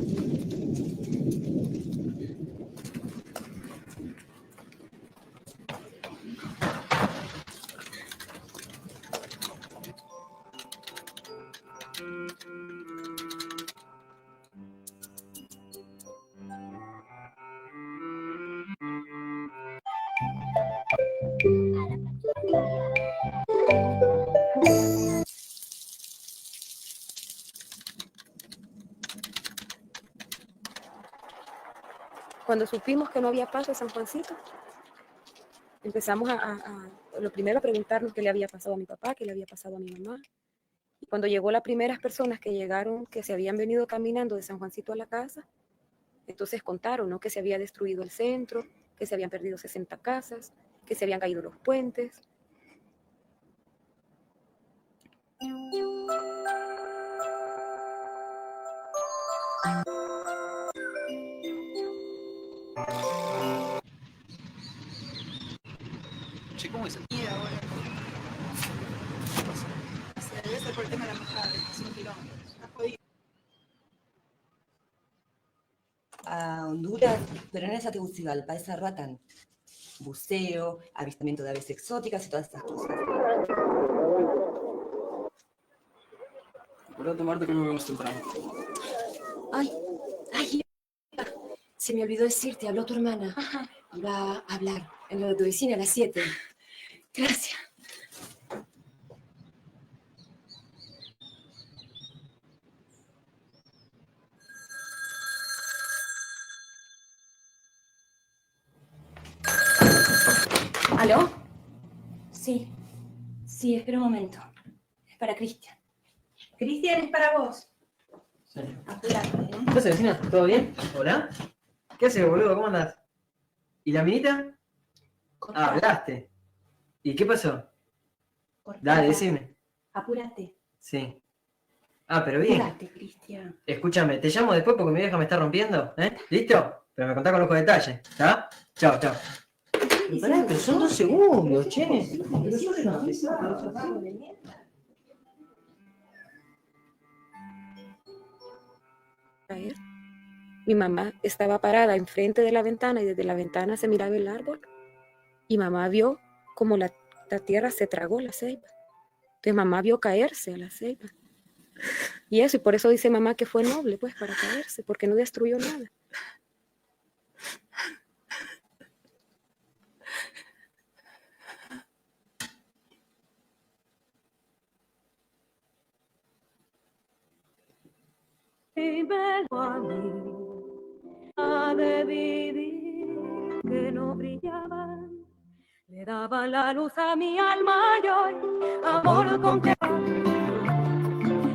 Cuando supimos que no había paso en San Juancito, empezamos lo primero a preguntarnos qué le había pasado a mi papá, qué le había pasado a mi mamá. Y cuando llegó las primeras personas que llegaron, que se habían venido caminando de San Juancito a la casa, entonces contaron, ¿no?, que se había destruido el centro, que se habían perdido 60 casas, que se habían caído los puentes. Che, ¿cómo es? Y ahora. Se debe ser por el tema de la embajada, es un kilómetro. Está jodido. A Honduras, pero no es a Tegucigalpa, es a Roatán. Buceo, avistamiento de aves exóticas y todas esas cosas. Recuerda tomarte que me vemos temprano. Ay, se me olvidó decirte, habló tu hermana. Ajá. Iba a hablar en lo de tu vecina a las 7. Gracias. ¿Aló? Sí, espera un momento. Es para Cristian. Cristian, es para vos. Sí. Apurate, ¿eh? ¿Qué pasa, vecina? ¿Todo bien? ¿Hola? ¿Qué haces, boludo? ¿Cómo andás? ¿Y la minita? Ah, hablaste. ¿Y qué pasó? Dale, decime. Apúrate. Sí. Ah, pero bien. Apúrate, Cristian. Escúchame, te llamo después porque mi vieja me está rompiendo, ¿eh? ¿Listo? Pero me contás con los detalles, ¿está? Chao, chao. Pero son 2 segundos, che. Pero sos una pesada. Mi mamá estaba parada enfrente de la ventana y desde la ventana se miraba el árbol. Y mamá vio como la tierra se tragó la ceiba. Entonces mamá vio caerse a la ceiba. Y eso, y por eso dice mamá que fue noble, pues, para caerse, porque no destruyó nada. Dímelo a mí, ha de vivir que no brillaban, le daba la luz a mi alma y hoy, amor con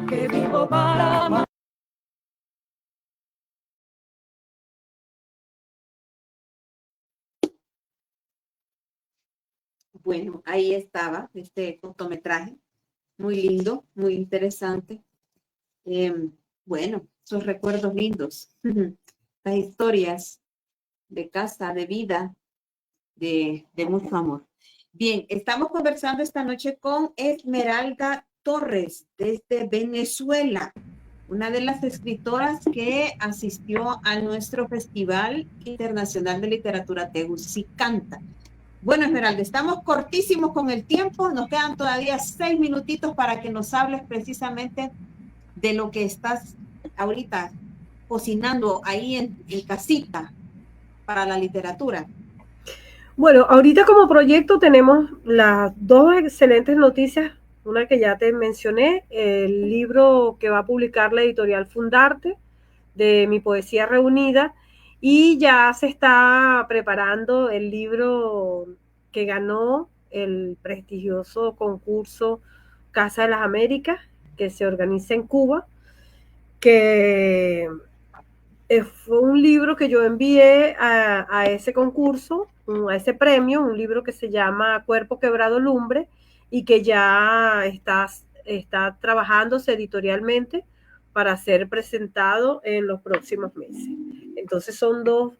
que vivo para amar. Bueno, ahí estaba este cortometraje, muy lindo, muy interesante. Bueno, sus recuerdos lindos, las historias de casa, de vida, de mucho amor. Bien, estamos conversando esta noche con Esmeralda Torres desde Venezuela, una de las escritoras que asistió a nuestro Festival Internacional de Literatura Tegucicanta. Bueno, Esmeralda, estamos cortísimos con el tiempo, nos quedan todavía 6 minutitos para que nos hables precisamente de lo que estás ahorita cocinando ahí en casita para la literatura. Bueno, ahorita como proyecto tenemos las 2 excelentes noticias. Una que ya te mencioné, el libro que va a publicar la editorial Fundarte de mi poesía reunida, y ya se está preparando el libro que ganó el prestigioso concurso Casa de las Américas, que se organiza en Cuba, que fue un libro que yo envié a ese concurso, a ese premio, un libro que se llama Cuerpo Quebrado Lumbre, y que ya está trabajándose editorialmente para ser presentado en los próximos meses. Entonces son dos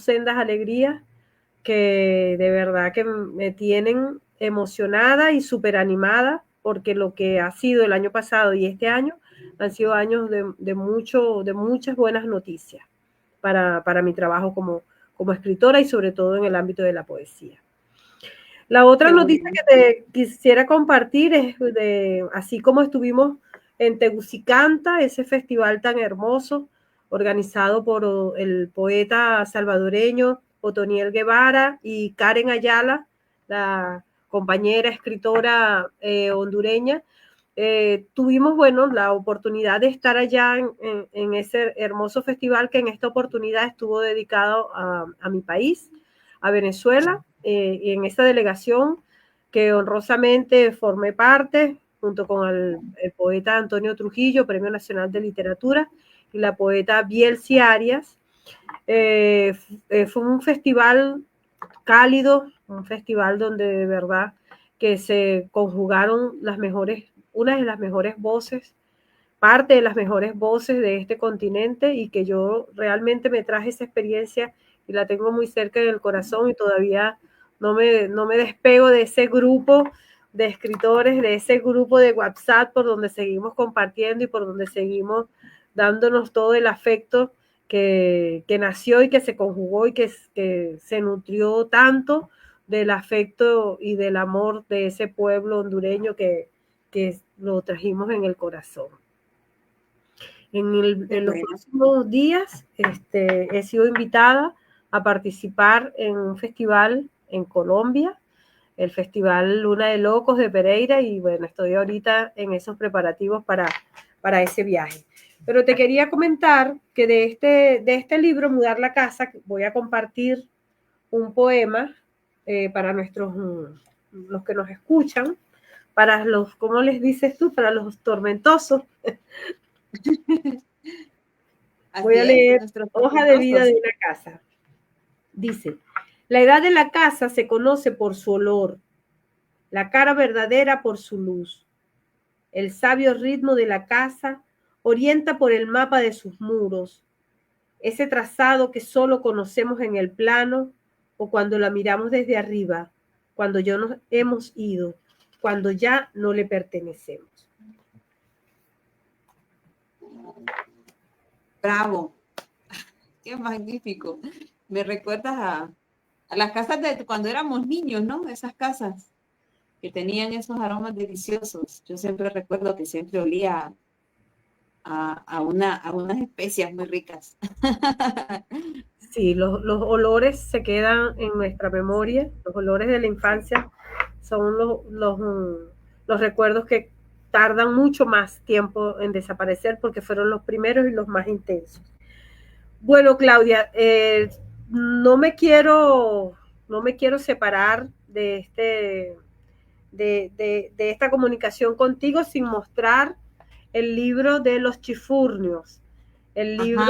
sendas alegrías que de verdad que me tienen emocionada y súper animada, porque lo que ha sido el año pasado y este año han sido años de muchas buenas noticias para mi trabajo como escritora y sobre todo en el ámbito de la poesía. La otra noticia que te quisiera compartir es así como estuvimos en Tegucicanta, ese festival tan hermoso organizado por el poeta salvadoreño Otoniel Guevara y Karen Ayala, la compañera escritora hondureña. Tuvimos, la oportunidad de estar allá en ese hermoso festival que en esta oportunidad estuvo dedicado a mi país, a Venezuela, y en esa delegación que honrosamente formé parte, junto con el poeta Antonio Trujillo, Premio Nacional de Literatura, y la poeta Bielsi Arias. Fue un festival cálido, un festival donde de verdad que se conjugaron una de las mejores voces, parte de las mejores voces de este continente, y que yo realmente me traje esa experiencia y la tengo muy cerca del corazón, y todavía no me despego de ese grupo de escritores, de ese grupo de WhatsApp por donde seguimos compartiendo y por donde seguimos dándonos todo el afecto que nació y que se conjugó y que se nutrió tanto del afecto y del amor de ese pueblo hondureño que lo trajimos en el corazón. En los próximos días he sido invitada a participar en un festival en Colombia, el Festival Luna de Locos de Pereira, y bueno, estoy ahorita en esos preparativos para ese viaje. Pero te quería comentar que de este libro, Mudar la Casa, voy a compartir un poema para los que nos escuchan, para los, ¿cómo les dices tú? Para los tormentosos. Voy a leer Hoja de vida de una casa. Dice: la edad de la casa se conoce por su olor, la cara verdadera por su luz. El sabio ritmo de la casa orienta por el mapa de sus muros, ese trazado que solo conocemos en el plano o cuando la miramos desde arriba, cuando ya nos hemos ido, cuando ya no le pertenecemos. Bravo, qué magnífico. Me recuerdas a las casas de cuando éramos niños, ¿no? Esas casas que tenían esos aromas deliciosos. Yo siempre recuerdo que siempre olía a unas especias muy ricas. Sí, los olores se quedan en nuestra memoria, los olores de la infancia son los recuerdos que tardan mucho más tiempo en desaparecer porque fueron los primeros y los más intensos. Bueno, Claudia, no me quiero separar de esta comunicación contigo sin mostrar el libro de los chifurnios, el libro,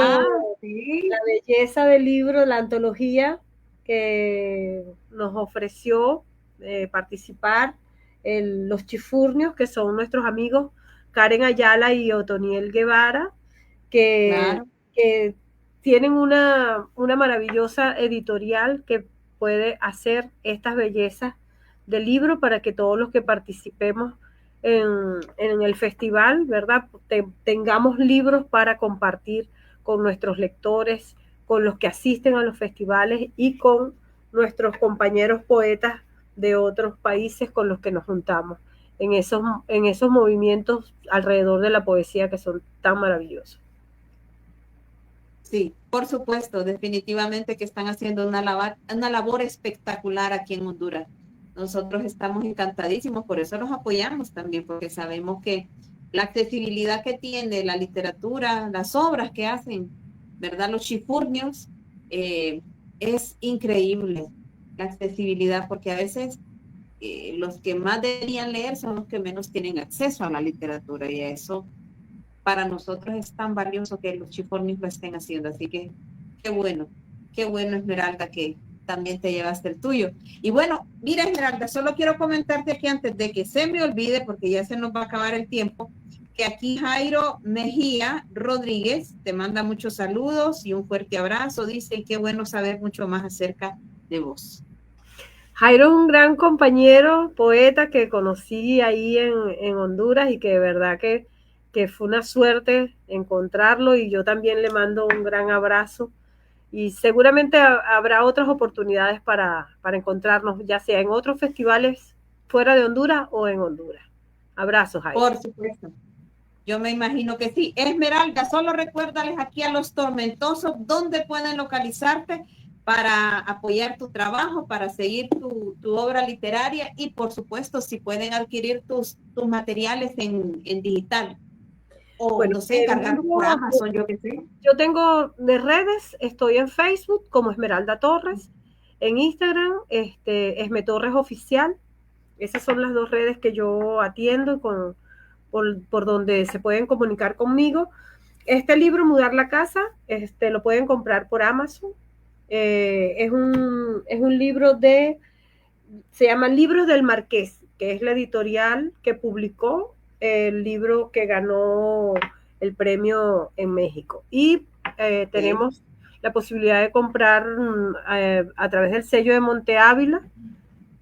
sí, la belleza del libro, la antología que nos ofreció participar en los chifurnios, que son nuestros amigos Karen Ayala y Otoniel Guevara, que tienen una maravillosa editorial que puede hacer estas bellezas del libro para que todos los que participemos en el festival, ¿verdad? Tengamos libros para compartir con nuestros lectores, con los que asisten a los festivales y con nuestros compañeros poetas de otros países con los que nos juntamos en esos movimientos alrededor de la poesía que son tan maravillosos. Sí, por supuesto, definitivamente que están haciendo una labor espectacular aquí en Honduras. Nosotros estamos encantadísimos, por eso los apoyamos también, porque sabemos que la accesibilidad que tiene la literatura, las obras que hacen, ¿verdad? Los chifurnios, es increíble la accesibilidad, porque a veces los que más deberían leer son los que menos tienen acceso a la literatura, y eso para nosotros es tan valioso que los chifurnios lo estén haciendo. Así que qué bueno, Esmeralda, que también te llevaste el tuyo. Y bueno, mira, Esmeralda, solo quiero comentarte aquí antes de que se me olvide, porque ya se nos va a acabar el tiempo, que aquí Jairo Mejía Rodríguez te manda muchos saludos y un fuerte abrazo. Dice, qué bueno saber mucho más acerca de vos. Jairo es un gran compañero, poeta que conocí ahí en Honduras y que de verdad que fue una suerte encontrarlo, y yo también le mando un gran abrazo. Y seguramente habrá otras oportunidades para encontrarnos, ya sea en otros festivales fuera de Honduras o en Honduras. Abrazos, Jairo. Por supuesto. Yo me imagino que sí. Esmeralda, solo recuérdales aquí a los tormentosos dónde pueden localizarte para apoyar tu trabajo, para seguir tu obra literaria y, por supuesto, si pueden adquirir tus materiales en digital. O, bueno, no sé, cargar por Amazon, yo qué sé. Yo tengo de redes, estoy en Facebook como Esmeralda Torres, En Instagram, Esme Torres Oficial. Esas son las dos redes que yo atiendo por donde se pueden comunicar conmigo. Este libro, Mudar la Casa, lo pueden comprar por Amazon. Es un libro se llama Libros del Marqués, que es la editorial que publicó el libro que ganó el premio en México. Y tenemos la posibilidad de comprar a través del sello de Monte Ávila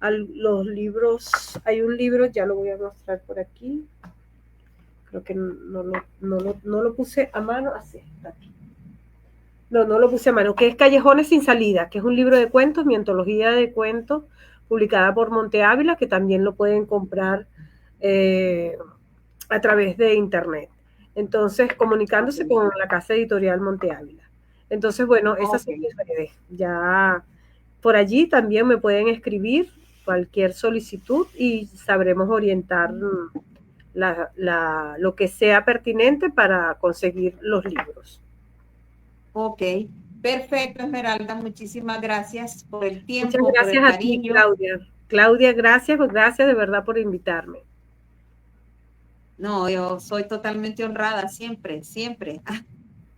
los libros. Hay un libro, ya lo voy a mostrar por aquí. Creo que no lo puse a mano. Así está aquí. No lo puse a mano, que es Callejones sin salida, que es un libro de cuentos, mi antología de cuentos, publicada por Monte Ávila, que también lo pueden comprar a través de internet. Entonces, comunicándose con la casa editorial Monte Ávila. Entonces, bueno, esas son mis redes. Ya por allí también me pueden escribir cualquier solicitud y sabremos orientar lo que sea pertinente para conseguir los libros. Ok, perfecto, Esmeralda. Muchísimas gracias por el tiempo. Muchas gracias por el a ti, cariño. Claudia. Claudia, gracias de verdad por invitarme. No, yo soy totalmente honrada, siempre.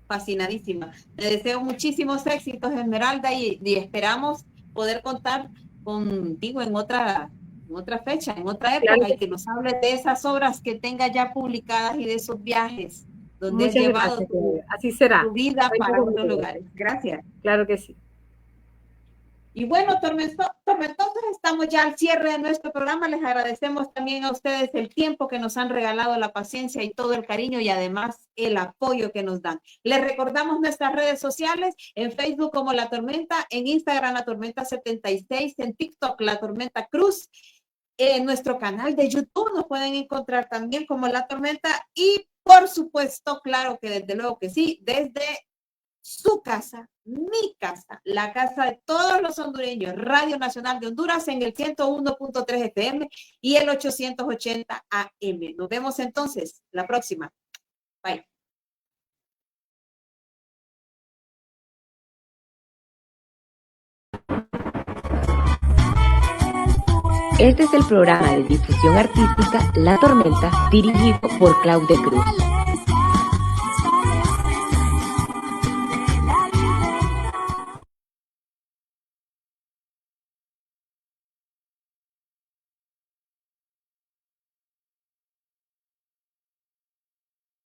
Fascinadísima. Te deseo muchísimos éxitos, Esmeralda, y esperamos poder contar contigo en otra fecha, en otra época, claro, y que nos hable de esas obras que tenga ya publicadas y de esos viajes donde has llevado así será. Tu vida para otros lugares. Gracias. Claro que sí. Y bueno, tormentosos, estamos ya al cierre de nuestro programa. Les agradecemos también a ustedes el tiempo que nos han regalado, la paciencia y todo el cariño y además el apoyo que nos dan. Les recordamos nuestras redes sociales, en Facebook como La Tormenta, en Instagram La Tormenta 76, en TikTok La Tormenta Cruz. En nuestro canal de YouTube nos pueden encontrar también como La Tormenta y por supuesto, claro que desde luego que sí, desde su casa, mi casa, la casa de todos los hondureños, Radio Nacional de Honduras en el 101.3 FM y el 880 AM. Nos vemos entonces la próxima. Bye. Este es el programa de difusión artística La Tormenta, dirigido por Claudia Cruz.